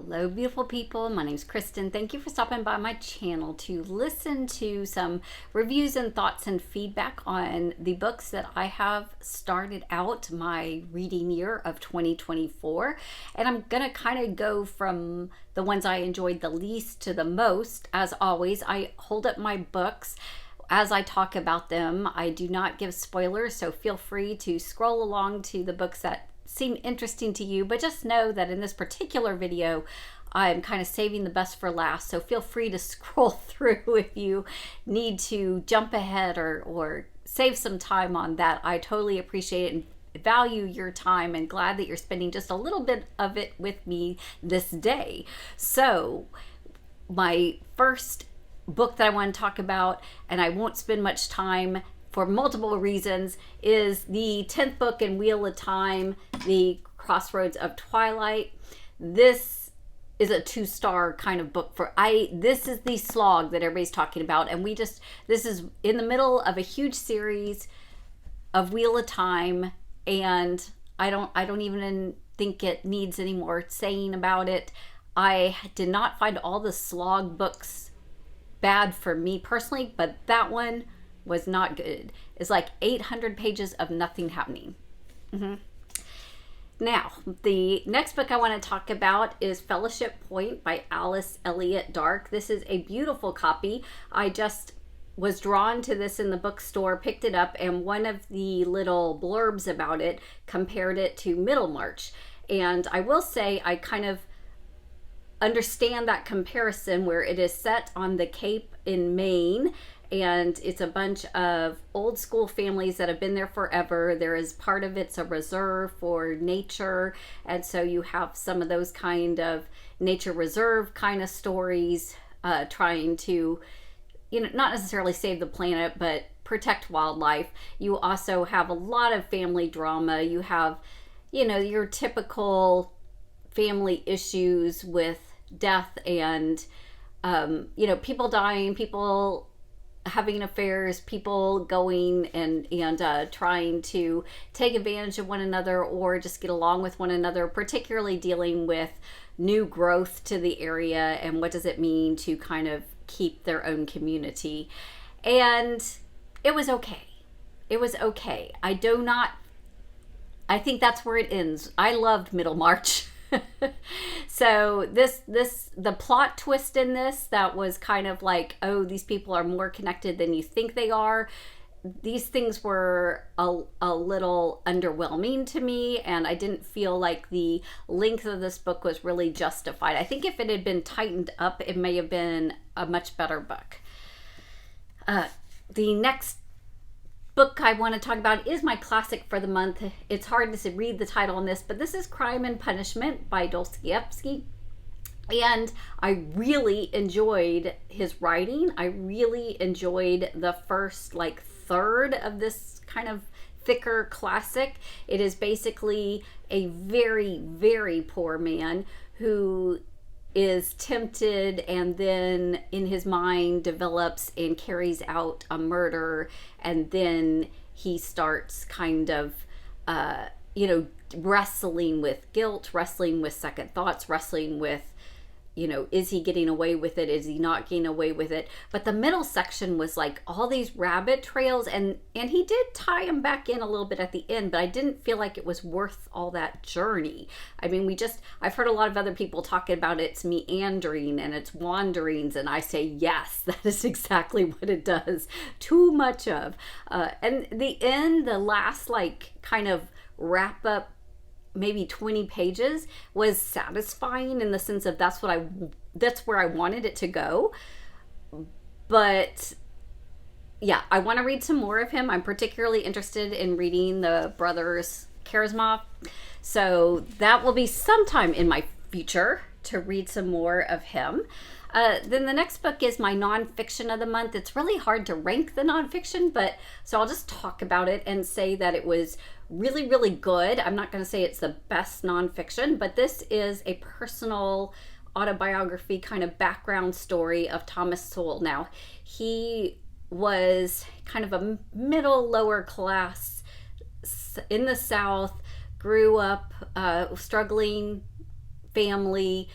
Hello, beautiful people. My name's Kristen. Thank you for stopping by my channel to listen to some reviews and thoughts and feedback on the books that I have started out my reading year of 2024. And I'm going to kind of go from the ones I enjoyed the least to the most. As always, I hold up my books as I talk about them. I do not give spoilers, so feel free to scroll along to the books that seem interesting to you, but just know that in this particular video I'm kind of saving the best for last, so feel free to scroll through if you need to jump ahead or save some time on that. I totally appreciate it and value your time, and glad that you're spending just a little bit of it with me this day. So my first book that I want to talk about, and I won't spend much time for multiple reasons, is the 10th book in Wheel of Time, The Crossroads of Twilight. This is a 2-star kind of book this is the slog that everybody's talking about, and this is in the middle of a huge series of Wheel of Time, and I don't even think it needs any more saying about it. I did not find all the slog books bad for me personally, but that one was not good. It's like 800 pages of nothing happening. Now, the next book I want to talk about is Fellowship Point by Alice Elliott Dark. This is a beautiful copy. I just was drawn to this in the bookstore, picked it up, and one of the little blurbs about it compared it to Middlemarch. And I will say I kind of understand that comparison, where it is set on the Cape in Maine, and it's a bunch of old school families that have been there forever. There is part of it's a reserve for nature, and so you have some of those kind of nature reserve kind of stories, trying to, not necessarily save the planet, but protect wildlife. You also have a lot of family drama. You have, your typical family issues with death and, people dying, people having affairs, people going and trying to take advantage of one another or just get along with one another, particularly dealing with new growth to the area and what does it mean to kind of keep their own community. And it was okay. It was okay. I think that's where it ends. I loved Middlemarch. So the plot twist in this, that was kind of like, oh, these people are more connected than you think they are. These things were a little underwhelming to me, and I didn't feel like the length of this book was really justified. I think if it had been tightened up, it may have been a much better book. The next book I want to talk about is my classic for the month. It's hard to read the title on this, but this is Crime and Punishment by Doskyefsky. And I really enjoyed his writing. I really enjoyed the first third of this kind of thicker classic. It is basically a very, very poor man who is tempted and then in his mind develops and carries out a murder, and then he starts kind of wrestling with guilt, wrestling with second thoughts, wrestling with, is he getting away with it? Is he not getting away with it? But the middle section was like all these rabbit trails, and he did tie them back in a little bit at the end, but I didn't feel like it was worth all that journey. I mean, I've heard a lot of other people talking about it's meandering and it's wanderings, and I say, yes, that is exactly what it does. Too much of. And the last kind of wrap up, maybe 20 pages, was satisfying in the sense of that's where I wanted it to go. But yeah, I want to read some more of him. I'm particularly interested in reading the brothers Karamazov, so that will be sometime in my future to read some more of him. Then the next book is my nonfiction of the month. It's really hard to rank the nonfiction, so I'll just talk about it and say that it was really, really good. I'm not going to say it's the best nonfiction, but this is a personal autobiography kind of background story of Thomas Sowell. Now, he was kind of a middle lower class in the South, grew up struggling family,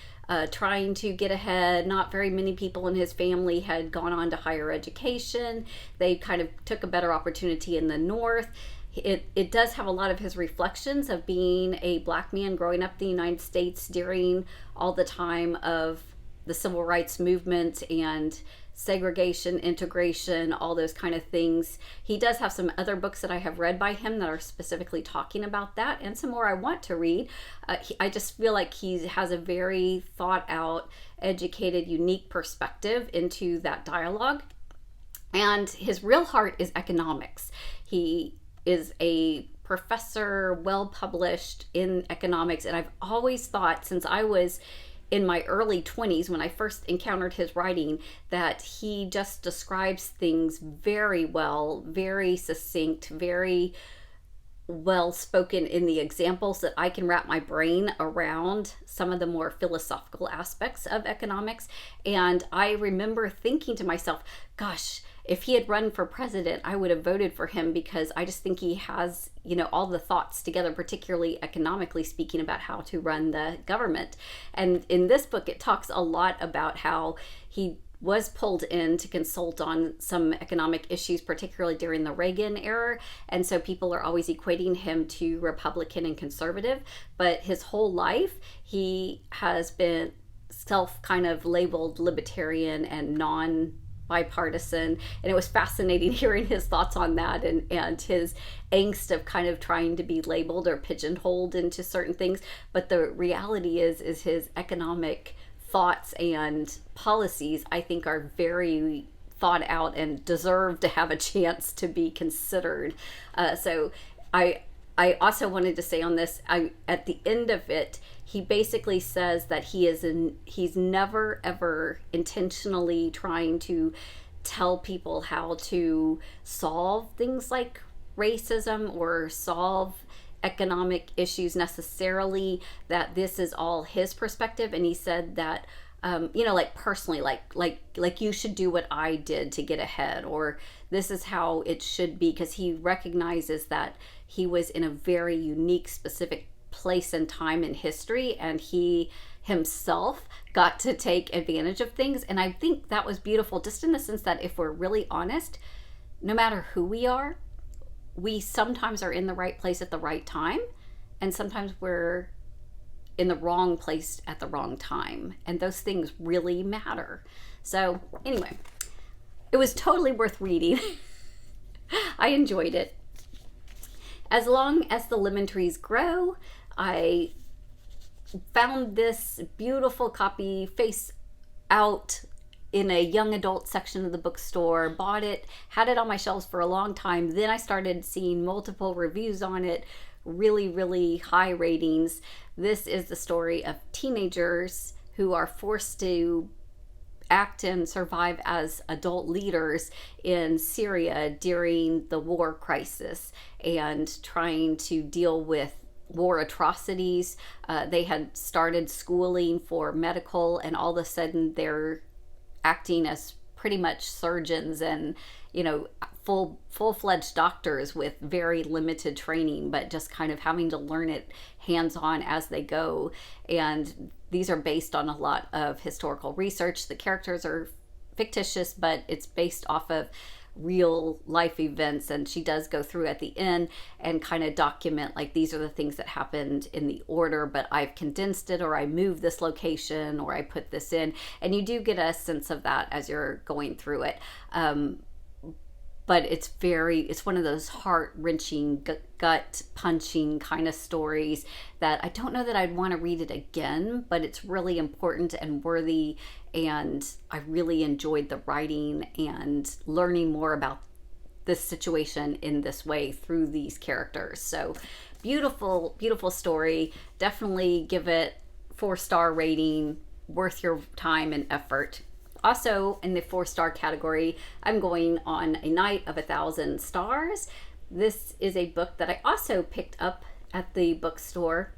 trying to get ahead. Not very many people in his family had gone on to higher education. They kind of took a better opportunity in the North. It does have a lot of his reflections of being a black man growing up in the United States during all the time of the civil rights movement and segregation, integration, all those kind of things. He does have some other books that I have read by him that are specifically talking about that, and some more I want to read. I just feel like he has a very thought out, educated, unique perspective into that dialogue. And his real heart is economics. He is a professor, well published in economics, and I've always thought, since I was in my early 20s when I first encountered his writing, that he just describes things very well, very succinct, very well spoken in the examples that I can wrap my brain around some of the more philosophical aspects of economics. And I remember thinking to myself, gosh, if he had run for president, I would have voted for him, because I just think he has, all the thoughts together, particularly economically speaking, about how to run the government. And in this book, it talks a lot about how he was pulled in to consult on some economic issues, particularly during the Reagan era. And so people are always equating him to Republican and conservative. But his whole life, he has been self kind of labeled libertarian and bipartisan, and it was fascinating hearing his thoughts on that, and his angst of kind of trying to be labeled or pigeonholed into certain things. But the reality is his economic thoughts and policies, I think, are very thought out and deserve to have a chance to be considered. So I also wanted to say on this, at the end of it, he basically says that he's never ever intentionally trying to tell people how to solve things like racism or solve economic issues necessarily, that this is all his perspective. And he said that like personally, like you should do what I did to get ahead, or this is how it should be, because he recognizes that he was in a very unique, specific place and time in history, and he himself got to take advantage of things. And I think that was beautiful, just in the sense that if we're really honest, no matter who we are, we sometimes are in the right place at the right time, and sometimes we're in the wrong place at the wrong time, and those things really matter. So anyway, it was totally worth reading. I enjoyed it. As long as the lemon trees grow, I found this beautiful copy face out in a young adult section of the bookstore, bought it, had it on my shelves for a long time. Then I started seeing multiple reviews on it, really, really high ratings. This is the story of teenagers who are forced to act and survive as adult leaders in Syria during the war crisis, and trying to deal with war atrocities. They had started schooling for medical, and all of a sudden they're acting as pretty much surgeons and full-fledged doctors with very limited training, but just kind of having to learn it hands-on as they go. And these are based on a lot of historical research. The characters are fictitious, but it's based off of real life events, and she does go through at the end and kind of document, like, these are the things that happened in the order, but I've condensed it, or I moved this location, or I put this in, and you do get a sense of that as you're going through it. But it's one of those heart-wrenching, gut-punching kind of stories that I don't know that I'd want to read it again, but it's really important and worthy, and I really enjoyed the writing and learning more about this situation in this way through these characters. So beautiful, beautiful story. Definitely give it 4-star rating, worth your time and effort. Also, in the 4-star category, I'm going on A Night of 1,000 Stars. This is a book that I also picked up at the bookstore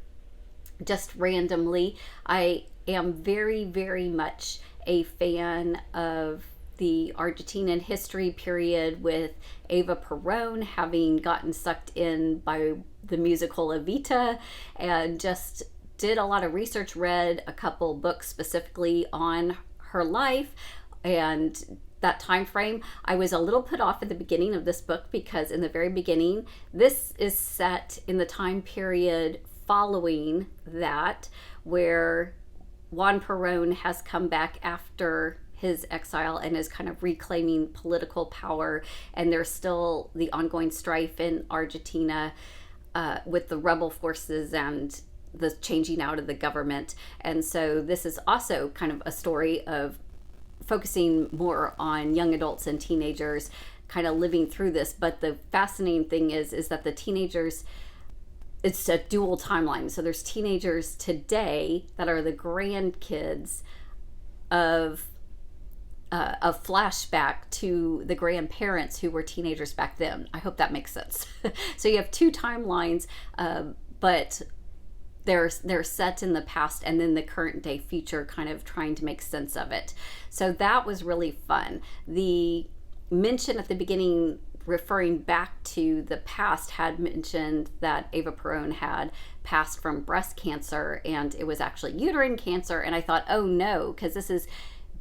just randomly. I am very, very much a fan of the Argentinian history period, with Eva Perón having gotten sucked in by the musical Evita, and just did a lot of research, read a couple books specifically on her life and that time frame. I was a little put off at the beginning of this book because in the very beginning, this is set in the time period following that, where Juan Perón has come back after his exile and is kind of reclaiming political power, and there's still the ongoing strife in Argentina with the rebel forces and the changing out of the government. And so this is also kind of a story of focusing more on young adults and teenagers kind of living through this. But the fascinating thing is that the teenagers, it's a dual timeline. So there's teenagers today that are the grandkids of a flashback to the grandparents who were teenagers back then. I hope that makes sense. So you have two timelines, but they're set in the past and then the current day future, kind of trying to make sense of it. So that was really fun. The mention at the beginning referring back to the past had mentioned that Eva Perón had passed from breast cancer, and it was actually uterine cancer. And I thought, oh no, because this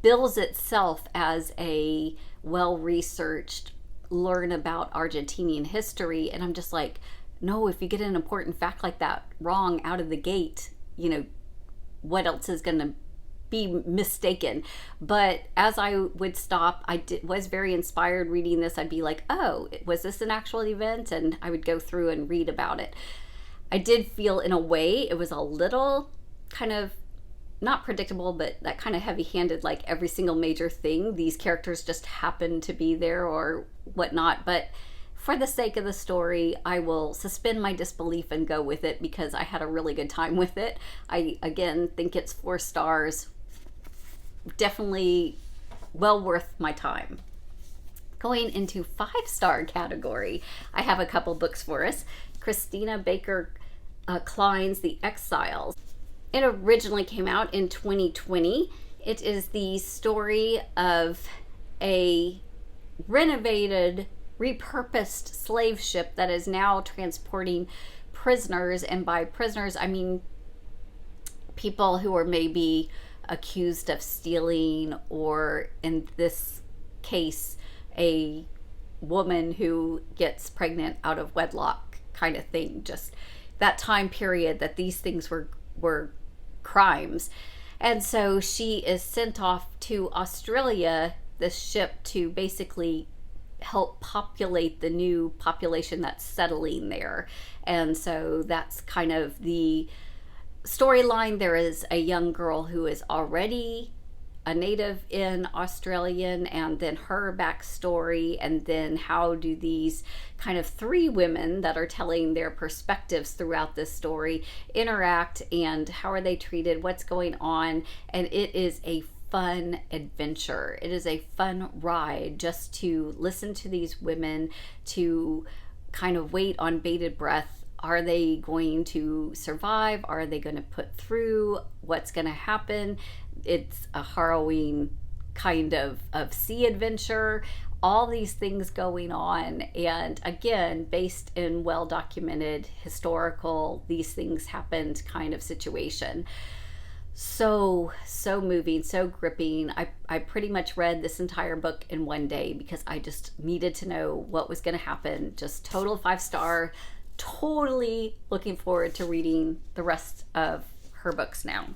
bills itself as a well-researched learn about Argentinian history. And I'm just like, no, if you get an important fact like that wrong out of the gate, what else is going to be mistaken? But as I would stop, was very inspired reading this. I'd be like, oh, was this an actual event? And I would go through and read about it. I did feel in a way it was a little kind of not predictable, but that kind of heavy-handed, like every single major thing, these characters just happen to be there or whatnot. But for the sake of the story, I will suspend my disbelief and go with it because I had a really good time with it. I, again, think it's 4 stars. Definitely well worth my time. Going into 5-star category, I have a couple books for us. Christina Baker Klein's The Exiles. It originally came out in 2020. It is the story of a renovated, repurposed slave ship that is now transporting prisoners. And by prisoners, I mean people who are maybe accused of stealing, or in this case, a woman who gets pregnant out of wedlock kind of thing. Just that time period that these things were crimes. And so she is sent off to Australia, this ship, to basically help populate the new population that's settling there. And so that's kind of the storyline. There is a young girl who is already a native in Australian, and then her backstory, and then how do these kind of 3 women that are telling their perspectives throughout this story interact, and how are they treated, what's going on. And it is a fun adventure. It is a fun ride just to listen to these women, to kind of wait on bated breath. Are they going to survive? Are they going to put through? What's going to happen? It's a harrowing kind of sea adventure. All these things going on. And again, based in well-documented historical, these things happened kind of situation. So moving, so gripping. I pretty much read this entire book in one day because I just needed to know what was going to happen. Just total 5-star. Totally looking forward to reading the rest of her books now.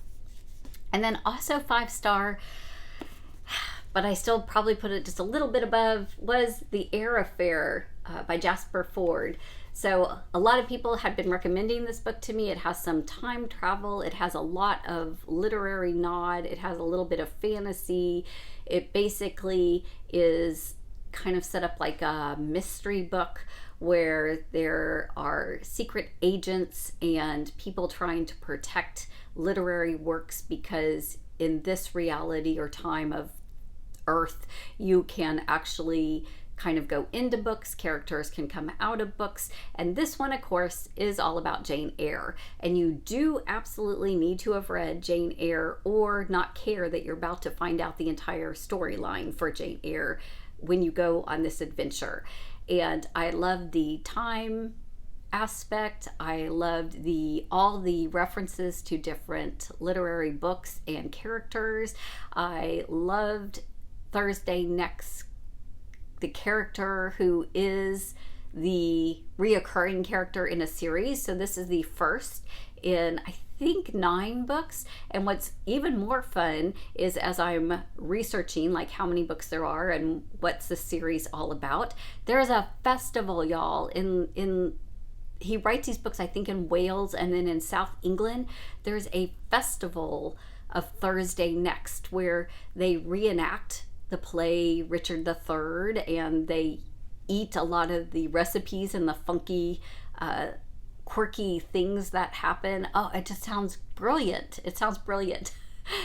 And then also 5-star, but I still probably put it just a little bit above, was The Eyre Affair by Jasper Fforde. So a lot of people had been recommending this book to me. It has some time travel. It has a lot of literary nod. It has a little bit of fantasy. It basically is kind of set up like a mystery book where there are secret agents and people trying to protect literary works, because in this reality or time of Earth, you can actually kind of go into books, characters can come out of books. And this one, of course, is all about Jane Eyre. And you do absolutely need to have read Jane Eyre or not care that you're about to find out the entire storyline for Jane Eyre when you go on this adventure. And I love the time aspect. I loved all the references to different literary books and characters. I loved Thursday Next, the character who is the reoccurring character in a series. So this is the first in, I think, 9 books. And what's even more fun is, as I'm researching like how many books there are and what's the series all about, there's a festival, y'all, in he writes these books, I think, in Wales, and then in South England there's a festival of Thursday Next where they reenact the play Richard III, and they eat a lot of the recipes and the funky quirky things that happen. Oh, it just sounds brilliant. It sounds brilliant.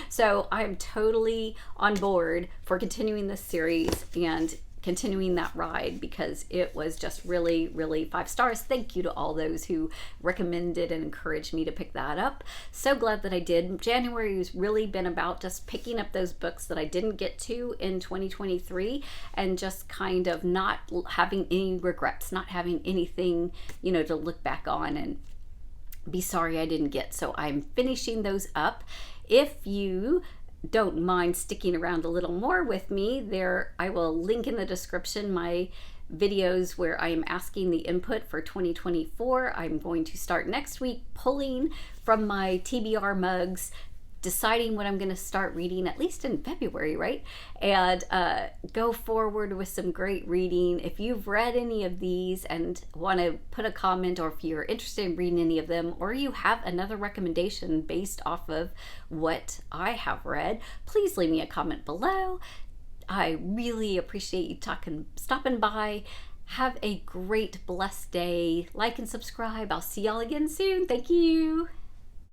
So I'm totally on board for continuing this series and continuing that ride, because it was just really, really 5 stars. Thank you to all those who recommended and encouraged me to pick that up. So glad that I did. January has really been about just picking up those books that I didn't get to in 2023 and just kind of not having any regrets, not having anything, to look back on and be sorry I didn't get. So I'm finishing those up. If you don't mind sticking around a little more with me, I will link in the description my videos where I am asking the input for 2024. I'm going to start next week pulling from my TBR mugs, deciding what I'm going to start reading, at least in February, right? And go forward with some great reading. If you've read any of these and want to put a comment, or if you're interested in reading any of them, or you have another recommendation based off of what I have read, please leave me a comment below. I really appreciate you stopping by. Have a great, blessed day. Like and subscribe. I'll see y'all again soon. Thank you.